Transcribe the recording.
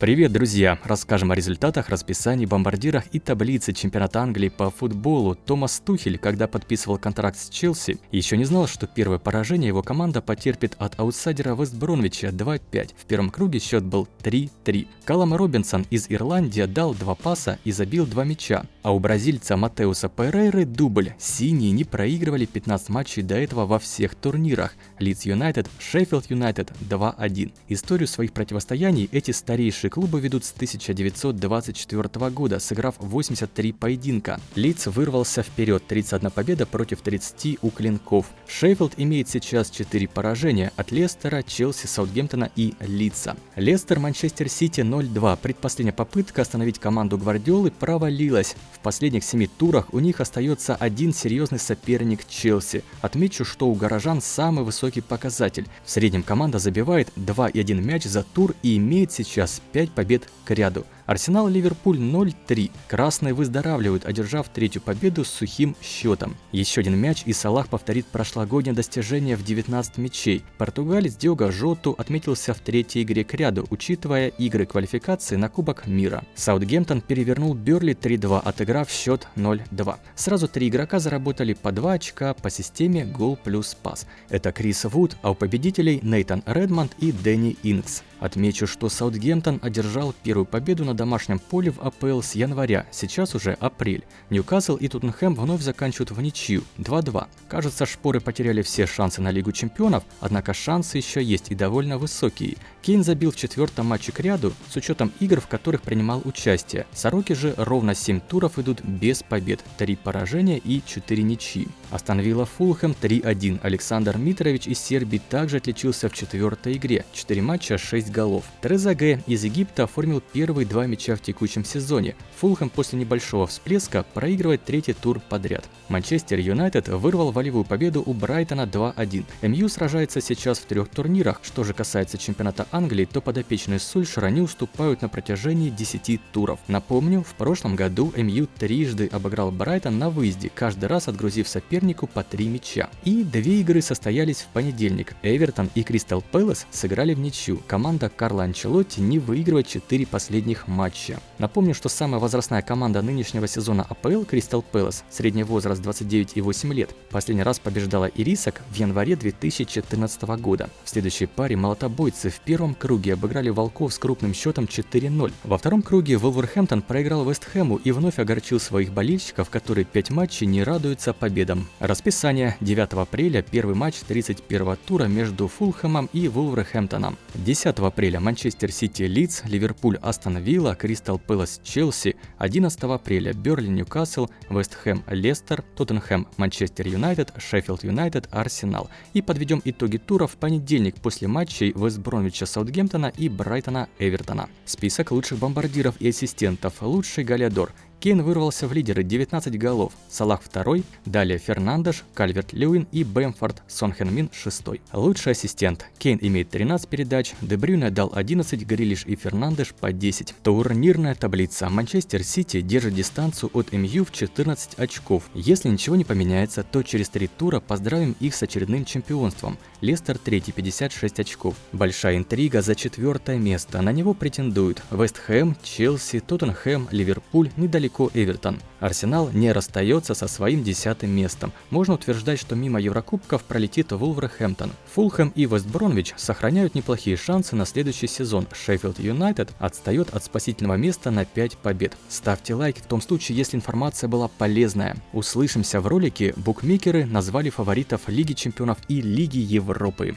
Привет, друзья! Расскажем о результатах, расписании, бомбардирах и таблице чемпионата Англии по футболу. Томас Тухель, когда подписывал контракт с Челси, еще не знал, что первое поражение его команда потерпит от аутсайдера Вест Бромвича 2-5. В первом круге счет был 3-3. Каллам Робинсон из Ирландии дал 2 паса и забил 2 мяча. А у бразильца Матеуса Перейры дубль. Синие не проигрывали 15 матчей до этого во всех турнирах. Лидс Юнайтед, Шеффилд Юнайтед 2-1. Историю своих противостояний эти старейшие клубы ведут с 1924 года, сыграв 83 поединка. Лидс вырвался вперед, 31 победа против 30 у клинков. Шеффилд имеет сейчас 4 поражения от Лестера, Челси, Саутгемптона и Лидса. Лестер, Манчестер Сити 0-2. Предпоследняя попытка остановить команду Гвардиолы провалилась. В последних 7 турах у них остается один серьезный соперник Челси. Отмечу, что у горожан самый высокий показатель. В среднем команда забивает 2,1 мяч за тур и имеет сейчас 5 побед к ряду. Арсенал Ливерпуль 0-3. Красные выздоравливают, одержав 3-ю победу с сухим счетом. Еще один мяч, и Салах повторит прошлогоднее достижение в 19 мячей. Португалец Диого Жоту отметился в 3-й игре к ряду, учитывая игры квалификации на Кубок мира. Саутгемптон перевернул Бернли 3-2, отыграв счет 0-2. Сразу 3 игрока заработали по 2 очка по системе гол плюс пас. Это Крис Вуд, а у победителей Нейтан Редмонд и Дэнни Инкс. Отмечу, что Саутгемптон одержал первую победу на домашнем поле в АПЛ с января, сейчас уже апрель. Ньюкасл и Тоттенхэм вновь заканчивают в ничью 2-2. Кажется, шпоры потеряли все шансы на Лигу чемпионов, однако шансы еще есть и довольно высокие. Кейн забил в 4-м матче к ряду, с учетом игр, в которых принимал участие. Сороки же ровно 7 туров идут без побед, 3 поражения и 4 ничьи. Астон Вилла Фулхэм 3-1. Александр Митрович из Сербии также отличился в 4-й игре, 4 матча, 6 голов. Трезаге из Египта оформил первые 2 мяча в текущем сезоне. Фулхэм после небольшого всплеска проигрывает 3-й тур подряд. Манчестер Юнайтед вырвал волевую победу у Брайтона 2-1. МЮ сражается сейчас в 3 турнирах. Что же касается чемпионата Англии, то подопечные Сульшера не уступают на протяжении 10 туров. Напомню, в прошлом году МЮ трижды обыграл Брайтон на выезде, каждый раз отгрузив сопернику по 3 мяча. И 2 игры состоялись в понедельник. Эвертон и Кристал Пэлас сыграли в ничью. Команда Карло Анчелотти не выигрывает 4 последних матча. Напомню, что самая возрастная команда нынешнего сезона АПЛ Кристал Пэлас, средний возраст 29,8 лет, последний раз побеждала Ирисок в январе 2014 года. В следующей паре молотобойцы в первом круге обыграли Волков с крупным счетом 4-0. Во втором круге Вулверхэмптон проиграл Вест Хэму и вновь огорчил своих болельщиков, которые 5 матчей не радуются победам. Расписание: 9 апреля первый матч 31-го тура между Фулхэмом и Вулверхэмптоном. 10 апреля Манчестер Сити Лидс, Ливерпуль Астон Вилла, Кристал Пэлас Челси. 11 апреля Бернли Ньюкасл, Вест Хэм Лестер, Тоттенхэм Манчестер Юнайтед, Шеффилд Юнайтед Арсенал. И подведем итоги тура в понедельник после матчей Вест Бромвича Саутгемптона и Брайтона Эвертона. Список лучших бомбардиров и ассистентов. Лучший голеадор. Кейн вырвался в лидеры, 19 голов, Салах 2, далее Фернандеш, Кальверт-Льюин и Бэмфорд, Сон Хэн Мин 6. Лучший ассистент. Кейн имеет 13 передач, Де Брюйне дал 11, Грилиш и Фернандеш по 10. Турнирная таблица. Манчестер Сити держит дистанцию от МЮ в 14 очков. Если ничего не поменяется, то через 3 тура поздравим их с очередным чемпионством. Лестер 3, 56 очков. Большая интрига за 4 место. На него претендуют Вест Хэм, Челси, Тоттенхэм, Ливерпуль, недалеко Эвертон. Арсенал не расстается со своим 10-м местом. Можно утверждать, что мимо Еврокубков пролетит Вулверхэмптон. Фулхэм и Вест Бромвич сохраняют неплохие шансы на следующий сезон. Шеффилд Юнайтед отстает от спасительного места на 5 побед. Ставьте лайк в том случае, если информация была полезная. Услышимся в ролике. Букмекеры назвали фаворитов Лиги чемпионов и Лиги Европы.